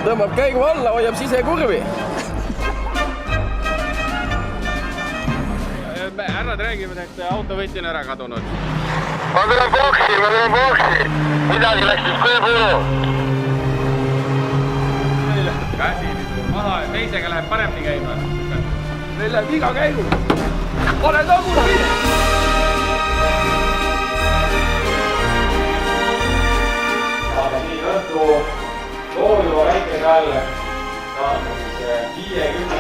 Tõmbab käigu alla, hoiab sisekurvi. Härrad räägivad, et autovõti on ära kadunud. Ma tulen boksi. Midagi läks nüüd kõepulu. Käsi maha, teisega läheb paremini käima. Meil läheb iga käigu. Pane tagur kinni! Aga nii õhtu loojuva väikese all saame siis 50